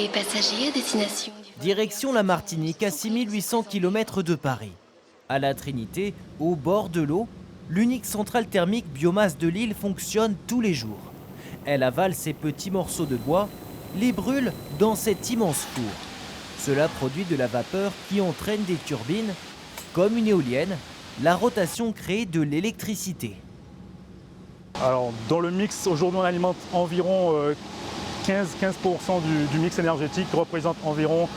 les passagers à destination Direction la Martinique, à 6800 km de Paris. À la Trinité, au bord de l'eau, l'unique centrale thermique biomasse de l'île fonctionne tous les jours. Elle avale ces petits morceaux de bois, les brûle dans cet immense four. Cela produit de la vapeur qui entraîne des turbines. Comme une éolienne, la rotation crée de l'électricité. Alors, dans le mix, aujourd'hui, on alimente environ 15% du mix énergétique, qui représente environ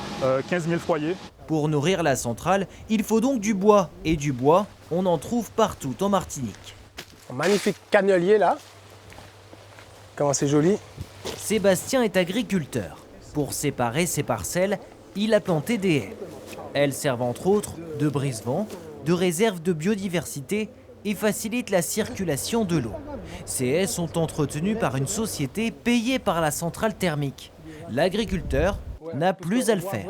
15 000 foyers. Pour nourrir la centrale, il faut donc du bois. Et du bois, on en trouve partout en Martinique. Un magnifique cannelier là. Comment c'est joli. Sébastien est agriculteur. Pour séparer ses parcelles, il a planté des haies. Elles servent entre autres de brise-vent, de réserve de biodiversité et facilitent la circulation de l'eau. Ces haies sont entretenues par une société payée par la centrale thermique. L'agriculteur n'a plus à le faire.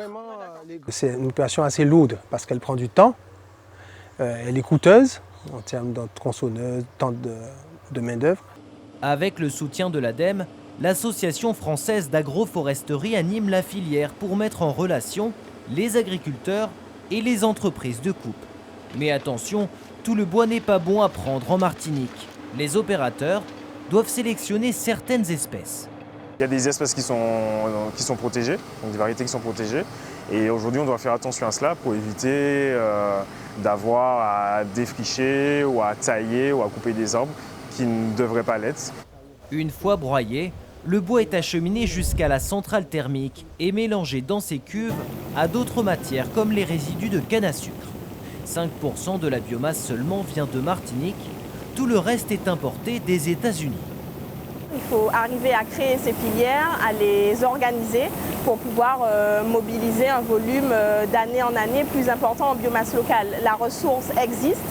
C'est une opération assez lourde parce qu'elle prend du temps. Elle est coûteuse en termes de tronçonneuse, temps de main-d'œuvre. Avec le soutien de l'ADEME, l'Association française d'agroforesterie anime la filière pour mettre en relation les agriculteurs et les entreprises de coupe. Mais attention, tout le bois n'est pas bon à prendre en Martinique. Les opérateurs doivent sélectionner certaines espèces. Il y a des espèces qui sont protégées, donc des variétés qui sont protégées. Et aujourd'hui, on doit faire attention à cela pour éviter d'avoir à défricher ou à tailler ou à couper des arbres qui ne devraient pas l'être. Une fois broyé, le bois est acheminé jusqu'à la centrale thermique et mélangé dans ces cuves à d'autres matières comme les résidus de canne à sucre. 5% de la biomasse seulement vient de Martinique, tout le reste est importé des États-Unis. Il faut arriver à créer ces filières, à les organiser pour pouvoir mobiliser un volume d'année en année plus important en biomasse locale. La ressource existe,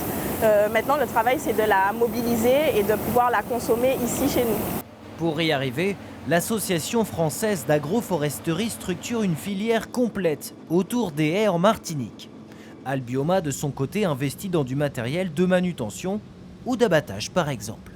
maintenant le travail c'est de la mobiliser et de pouvoir la consommer ici chez nous. Pour y arriver, l'Association française d'agroforesterie structure une filière complète autour des haies en Martinique. Albioma, de son côté, investit dans du matériel de manutention ou d'abattage par exemple.